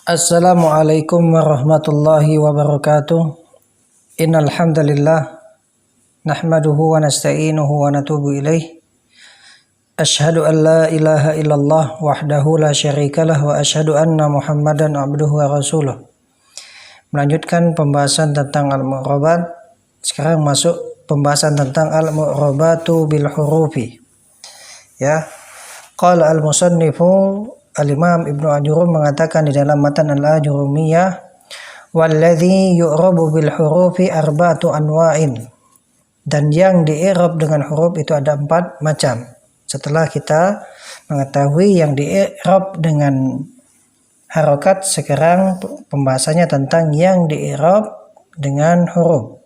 Assalamualaikum warahmatullahi wabarakatuh. Innal hamdalillah nahmaduhu wa nasta'inuhu wa natubu ilaih. Asyhadu an la ilaha illallah wahdahu la syarikalah wa asyhadu anna Muhammadan abduhu wa rasuluh. Melanjutkan pembahasan tentang al-mu'rabat. Sekarang masuk pembahasan tentang al-mu'rabatu bil hurufi. Ya. Qala al-musannifu Al-Imam Ibnu Ajurum mengatakan di dalam matan Al-Ajurumiyah, walladzi yu'rabu bil hurufi arba'atu anwa'in. Dan yang di-i'rab dengan huruf itu ada 4 macam. Setelah kita mengetahui yang di-i'rab dengan harokat, sekarang pembahasannya tentang yang di-i'rab dengan huruf.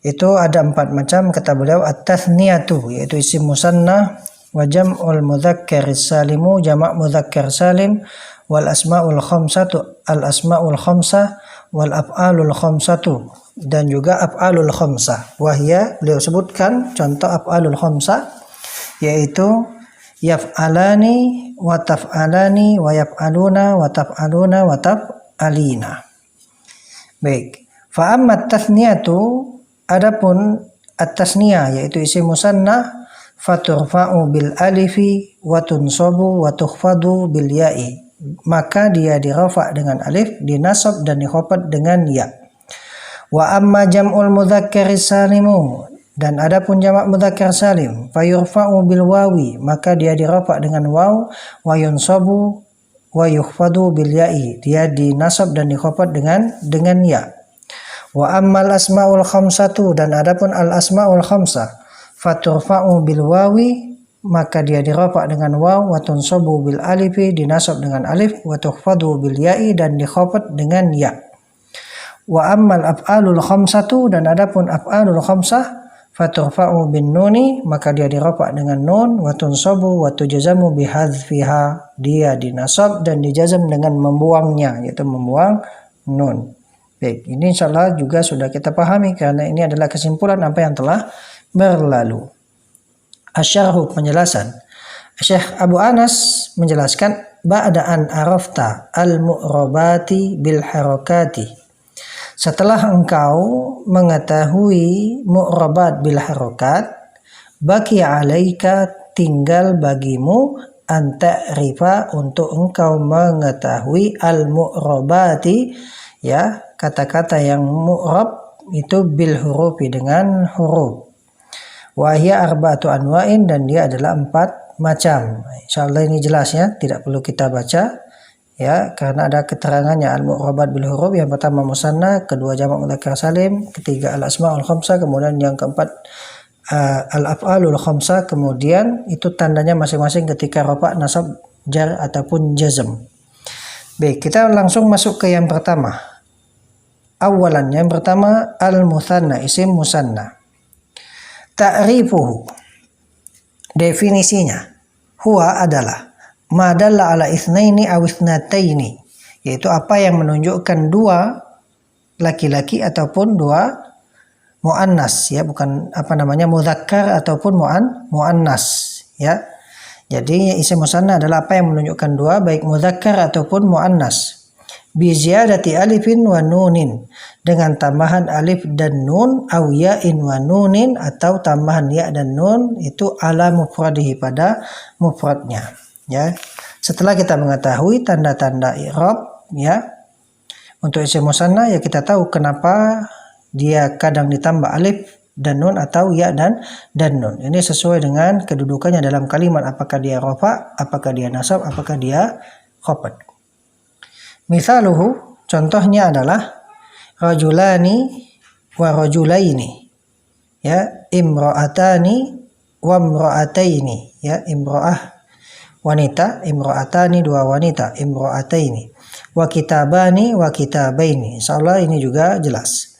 Itu ada 4 macam, kata beliau, at-tathniyatu, yaitu isim musanna, wa jam'ul mudzakkar salimu, jamak mudzakkar salim, wal asmaul khamsatu, al asmaul khamsah, wal af'alul khamsatu, dan juga af'alul khamsah. Wahya, beliau sebutkan contoh af'alul khamsah, yaitu yaf'alani wa taf'alani wa yaf'aluna wa taf'aluna wa taf'alina. Baik, fa amma tathniyatu, adapun at-tasniyah yaitu isim musanna, faturfa'u bil alifi wa tunsabu wa tukhfadu bil ya'i, maka dia dirafa dengan alif, dinasab dan dikhafad dengan ya. Wa amma jam'ul mudzakkar salimu, dan adapun jamak mudzakkar salim, fayurfa'u bil wawi, maka dia dirafa dengan waw, wa yunsabu wa yukhfadu bil ya'i, dia dinasab dan dikhafad dengan ya. Wa ammal asmaul khamsatu, dan adapun al asmaul khamsah, faturfa'u bil wawi, maka dia dirafa dengan waw, wa tunsabu bil alifi, dinasab dengan alif, wa tukhfadu bil ya'i, dan dikhafad dengan ya. Wa ammal af'alul khamsatu, dan adapun af'alul khamsah, faturfa'u bin nuni, maka dia dirafa dengan nun, wa tunsabu wa tujazamu bihadzfiha, dia dinasab dan dijazam dengan membuangnya, yaitu membuang nun. Baik, ini insyaallah juga sudah kita pahami karena ini adalah kesimpulan apa yang telah berlalu. Asyarhu, penjelasan. Syekh Abu Anas menjelaskan, ba'da an arafta al-mu'rabati bil harakati, setelah engkau mengetahui mu'rabat bil harakat, baki alaika, tinggal bagimu, anta'rifa, untuk engkau mengetahui al-mu'rabati, ya, kata-kata yang mu'rab itu bil hurufi, dengan huruf. Wahya arba'atu anwa'in, dan dia adalah 4 macam. Insyaallah ini jelas ya, tidak perlu kita baca ya, karena ada keterangannya al-mu'rabat bil huruf. Yang pertama musanna, kedua jamak mudzakkar salim, ketiga al asmaul khamsah, kemudian yang keempat al af'alul khamsah, kemudian itu tandanya masing-masing ketika rafa, nasab, jar ataupun jazm. Baik, kita langsung masuk ke yang pertama. Awalan, yang pertama al-mutsanna, isim musanna. Ta'rifuhu, definisinya, huwa adalah ma dalla ala itsnaini aw itsnataini, yaitu apa yang menunjukkan 2 laki-laki ataupun 2 muannas, ya, bukan mudzakkar ataupun muannas, ya. Jadi isim musanna adalah apa yang menunjukkan 2, baik mudzakkar ataupun muannas. Bi ziyadati alifin wa nunin, dengan tambahan alif dan nun, aw ya'in wa nunin, atau tambahan ya dan nun, itu ala mufradihi, pada mufradnya, ya. Setelah kita mengetahui tanda-tanda i'rab, ya, untuk isim musanna, ya, kita tahu kenapa dia kadang ditambah alif dan nun atau ya dan nun. Ini sesuai dengan kedudukannya dalam kalimat, apakah dia rafa, apakah dia nasab, apakah dia khafad. Misaluhu, contohnya adalah rajulani wa rajulaini, ya, imra'atani wa imra'ataini, ya, imra'ah wanita, imra'atani 2 wanita, imra'ataini, wa kitabani wa kitabaini. Insyaallah ini juga jelas.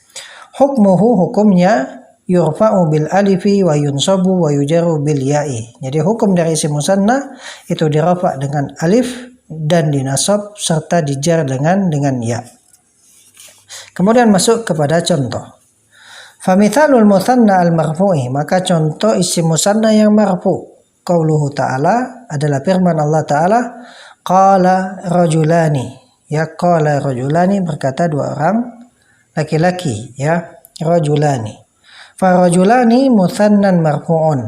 Hukmuhu, hukumnya, yurfa'u bil alifi wa yunsabu wa yujaru bil ya'i. Jadi hukum dari isim musanna itu dirafa dengan alif dan dinasab serta dijar dengan ya. Kemudian masuk kepada contoh. Famithalul musanna al-marfu'i, maka contoh isim musanna yang marfu, qauluhu ta'ala, adalah firman Allah Ta'ala, qala rajulani, Ya, qala rajulani, berkata dua orang laki-laki, ya, rajulani. Fa rajulani mutsannan marfu'un.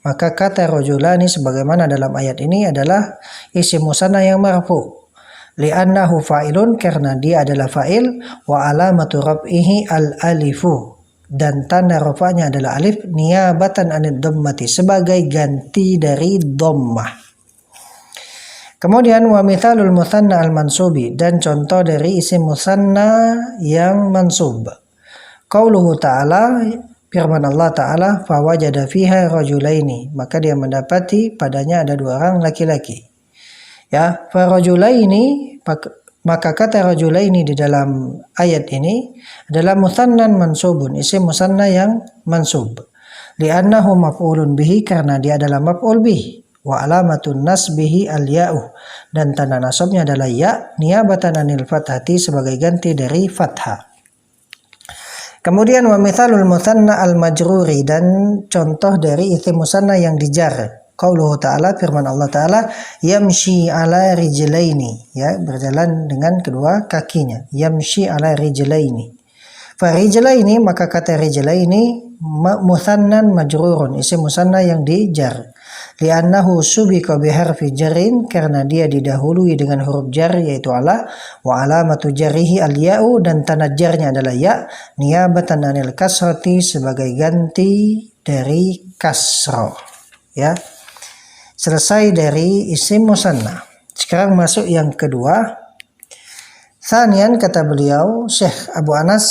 Maka kata rajulani sebagaimana dalam ayat ini adalah isim musanna yang marfu'. Li'annahu fa'ilun, karena dia adalah fa'il, wa alamatu raf'ihi al-alifu, dan tanda rafa'nya adalah alif, niyabatan anid dhammati, sebagai ganti dari dhammah. Kemudian wa mithalul musanna al-mansubi, dan contoh dari isim musanna yang mansub. Qauluhu ta'ala, firman Allah Ta'ala, fawajada fiha rajulaini, maka dia mendapati padanya ada dua orang laki-laki. Ya, farajulaini, maka kata rajulaini di dalam ayat ini adalah musannan mansubun, isim musanna yang mansub. Li'annahu maf'ulun bihi, karena dia adalah maf'ul bihi. Wa alamatun nasbihi al-ya'u, dan tanda nasabnya adalah ya, niyabatan anil fathati, sebagai ganti dari fathah. Kemudian wa mithalul musanna al-majruri, dan contoh dari isim musanna yang dijar. Qauluhu ta'ala, firman Allah Ta'ala, yamshi ala rijlaini, ya, berjalan dengan kedua kakinya. Yamshi ala rijlaini. Fa rijlaini, maka kata rijlaini musannan majrurun, isim musanna yang dijar. Li'annahu subiqa biharfi jarrin, karena dia didahului dengan huruf jar yaitu ala, wa alamatu jarrihi al-ya'u, dan tanda jarnya adalah ya, niyabatan anil kasrati, sebagai ganti dari kasroh. Ya, selesai dari isim musanna. Sekarang masuk yang kedua. Tsaniyan, kata beliau Syekh Abu Anas,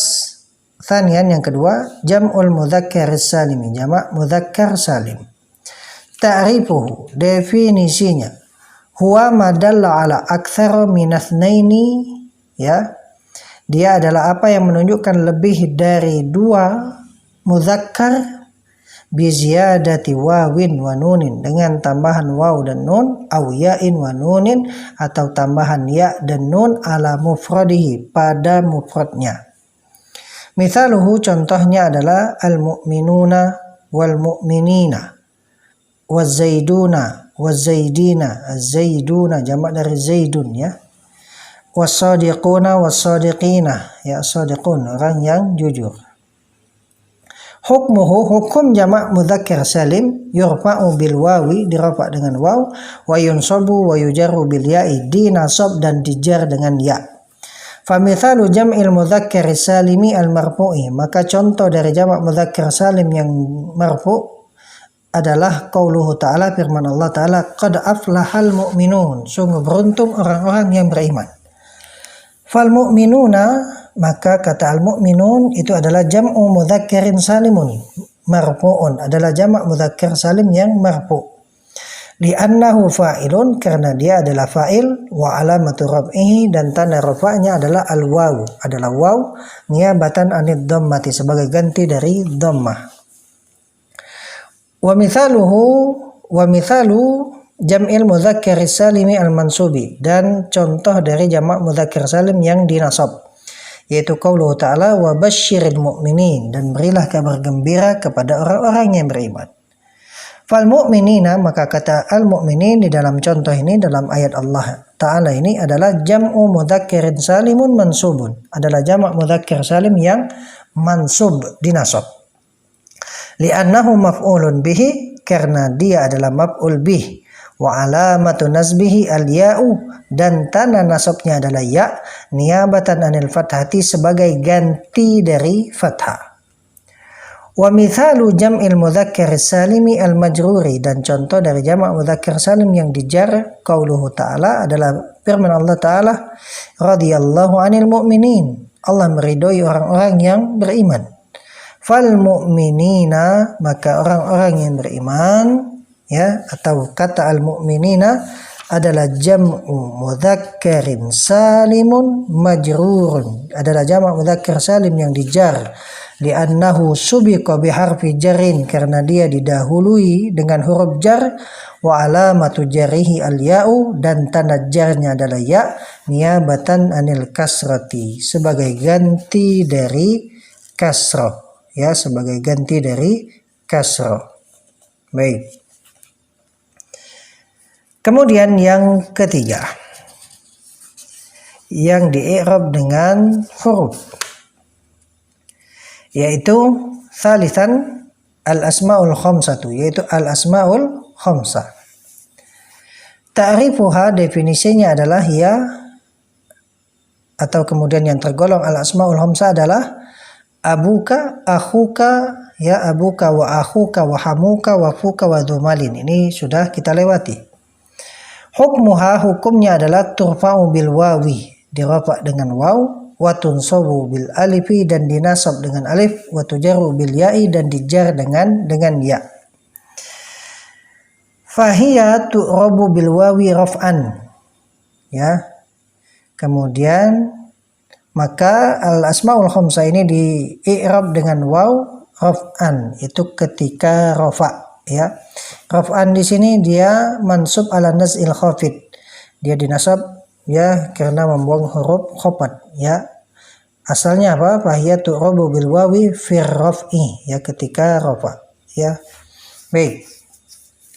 tsaniyan yang kedua, jam'ul mudzakkar salimi, jamak mudzakkar salim. Ta'rifuhu, definisinya, huwa madalla ala aktsara min itsnaini, ya, dia adalah apa yang menunjukkan lebih dari dua mudzakkar, bi ziyadati wawin wa nunin, dengan tambahan waw dan nun, au ya'in wa nunin, atau tambahan ya dan nun, ala mufradihi, pada mufradnya. Mithaluhu, contohnya adalah al-mu'minuna wal mu'minina, wazaiduna wazaidina, az-zaiduna jamak dari zaidun, ya, wasadiquna wasadiqina, ya, sadiqun, orang yang jujur. Hukmuhu, hukum jamak mudzakkar salim, yurfa'u bil wawi, dirafa dengan waw, wa yunsabu wa yujarru bil ya'i, dinasab dan dijar dengan ya. Famithalu jam'il mudzakkar salimi al marfu'i, maka contoh dari jamak mudzakkar salim yang marfu' adalah qauluhu ta'ala, firman Allah Ta'ala, qad aflahal mu'minun, sungguh beruntung orang-orang yang beriman. Fal mu'minuna, maka kata al-mu'minun itu adalah jam'u mudzakkarin salimun marfu'un, adalah jamak mudzakkar salim yang marfu'. Li'annahu fa'ilun, karena dia adalah fa'il, wa alamatu raf'ihi, dan tanda rafa'nya adalah al-waw, adalah waw, niyabatan anid dhammati, sebagai ganti dari dhammah. Wa mithalu jam'il mudzakkar salimi al-mansubi, dan contoh dari jamak mudzakkar salim yang dinasab, yaitu qauluhu ta'ala, wa basyiril mu'minin, dan berilah kabar gembira kepada orang-orang yang beriman. Fal mu'minina, maka kata al-mu'minin di dalam contoh ini, dalam ayat Allah Ta'ala ini, adalah jam'u mudzakkarin salimun mansubun, adalah jamak mudzakkar salim yang mansub, dinasab. Li'annahu maf'ulun bihi, karena dia adalah maf'ul bih, wa alamatu nasbihi al-ya'u, dan tanda nasabnya adalah ya, niyabatan anil fathati, sebagai ganti dari fathah. Wa mithalu jam'il mudzakkar salimi al-majruri, dan contoh dari jamak mudzakkar salim yang dijar, qauluhu ta'ala, adalah firman Allah Ta'ala, radhiyallahu anil mu'minin, Allah meridhoi orang-orang yang beriman. Fal mu'minina, maka orang-orang yang beriman, ya, atau kata al-mu'minina adalah jam'u mudzakkarin salimun majrurun, adalah jamak mudzakkar salim yang dijar. Li'annahu subiqa biharfi jarrin, karena dia didahului dengan huruf jar, wa alamatu jarrihi al-ya'u, dan tanda jarnya adalah ya, niyabatan anil kasrati, sebagai ganti dari kasrah, ya, sebagai ganti dari kasrah. Baik. Kemudian yang ketiga, yang di-i'rab dengan huruf, yaitu salisan al-asmaul khamsatu, yaitu al-asmaul khamsah. Ta'rifuha, definisinya adalah ya, atau kemudian yang tergolong al-asmaul khamsah adalah abuka, akhuka, ya abuka wa akhuka wa hamuka wa fuka wa dhumalin. Ini sudah kita lewati. Hukmuha, hukumnya adalah turfa'u bil wawi, dirafa dengan waw, wa tunsabu bil alifi, dan dinasab dengan alif, wa tujarru bil ya'i, dan dijar dengan ya. Fahiya tu'rabu bil wawi raf'an, ya. Kemudian maka al-asmaul khamsah ini di-i'rab dengan waw raf'an, itu ketika rafa, ya. Raf'an di sini dia mansub ala naz'il khafid. Dia dinasab ya karena membuang huruf khafat, ya. Asalnya apa? Fahiya tu'rabu bil wawi fir raf'i, ya ketika rafa, ya. Baik.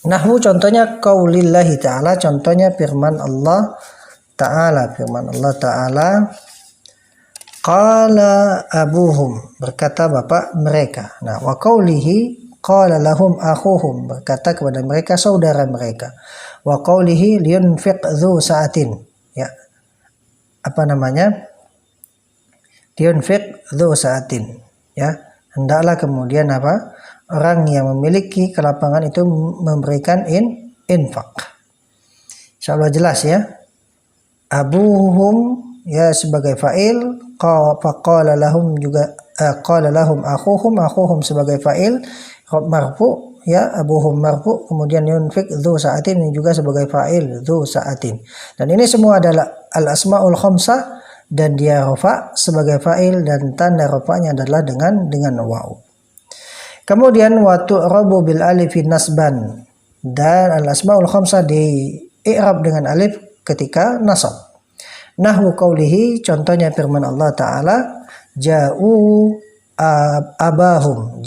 Nahwu contohnya qaulillahi ta'ala, contohnya firman Allah Ta'ala, firman Allah Ta'ala, qala abuhum, berkata bapak mereka. Nah, wa qaulihi qala lahum akhuhum, berkata kepada mereka saudara mereka. Wa qaulihi liyunfiq dzu sa'atin, ya. Apa namanya? Liyunfiq dzu sa'atin, ya. Hendaklah kemudian apa? Orang yang memiliki kelapangan itu memberikan infak. Insyaallah jelas ya. Abuhum ya sebagai fa'il, faqala lahum juga qala lahum akhuhum sebagai fa'il marfu, ya abuhum marfu, kemudian yunfik dzu sa'atin ini juga sebagai fa'il dzu sa'atin. Dan ini semua adalah al-asmaul khamsah dan dia rafa sebagai fa'il dan tanda rafanya adalah dengan waw. Kemudian wa tu'rabu bil alif nasban, dan al-asmaul khamsah di i'rab dengan alif ketika nasab. Nahwu qaulihi, contohnya firman Allah Ta'ala, ja'u abahum,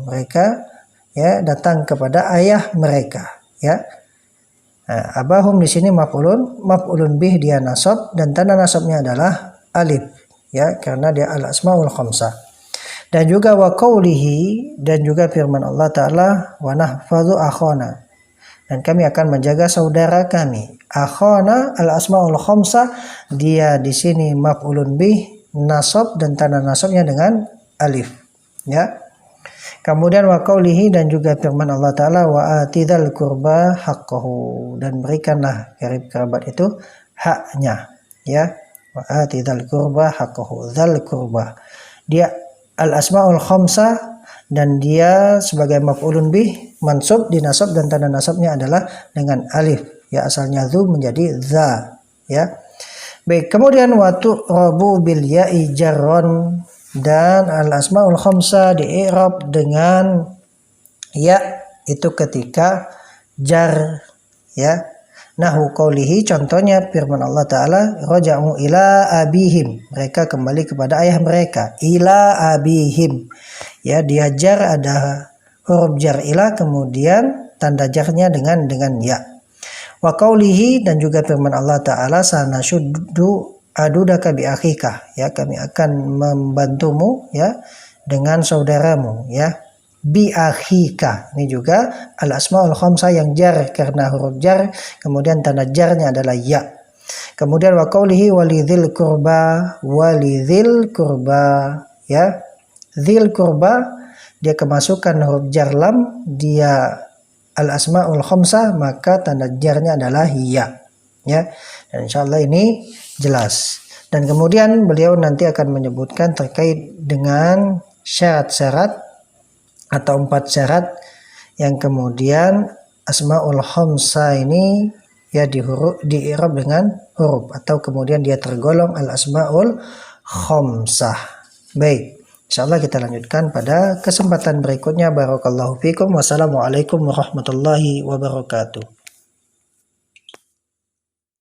mereka ya datang kepada ayah mereka, ya. Nah, abahum di sini maf'ulun bih, dia nasab dan tanda nasabnya adalah alif, ya, karena dia al-asmaul khamsah. Dan juga wa qaulihi, dan juga firman Allah Ta'ala, wa nahfazu akhana, dan kami akan menjaga saudara kami. Akhana al-asmaul khamsah, dia di sini maf'ulun bih nasab dan tanda nasabnya dengan alif, ya. Kemudian wa qaulihi, dan juga firman Allah Ta'ala, wa atidzal qurba haqqahu, dan berikanlah karib kerabat itu haknya, ya. Wa atidzal qurba haqqahu, dzal qurba dia al-asmaul khamsah dan dia sebagai maf'ulun bih mansub dinasab dan tanda nasabnya adalah dengan alif, ya, asalnya dzu menjadi dza, ya. Baik, kemudian wa tu'rabu bil ya'i jarron, dan al-asmaul khamsah di-i'rab dengan ya, itu ketika jar, ya. Nahwu qaulihi, contohnya firman Allah Ta'ala, raja'u ila abihim, mereka kembali kepada ayah mereka. Ila abihim, ya, dia jar, ada huruf jar ila, kemudian tanda jarnya dengan ya. Wa qaulihi, dan juga firman Allah Ta'ala, sanashuddu adudaka bi akhika, ya, kami akan membantumu, ya, dengan saudaramu, ya. Bi akhika, ini juga al-asmaul khamsah yang jar karena huruf jar, kemudian tanda jarnya adalah ya. Kemudian wa qaulihi walidhil kurba, ya. Dzil kurba dia kemasukan huruf jar lam, dia al-asmaul khamsah, maka tanda jarnya adalah ya, ya. Dan insyaallah ini jelas. Dan kemudian beliau nanti akan menyebutkan terkait dengan syarat-syarat atau 4 syarat yang kemudian asmaul khamsah ini ya di-i'rab dengan huruf atau kemudian dia tergolong al-asmaul khamsah. Baik, insyaallah kita lanjutkan pada kesempatan berikutnya. Barakallahu fikum. Wassalamualaikum warahmatullahi wabarakatuh.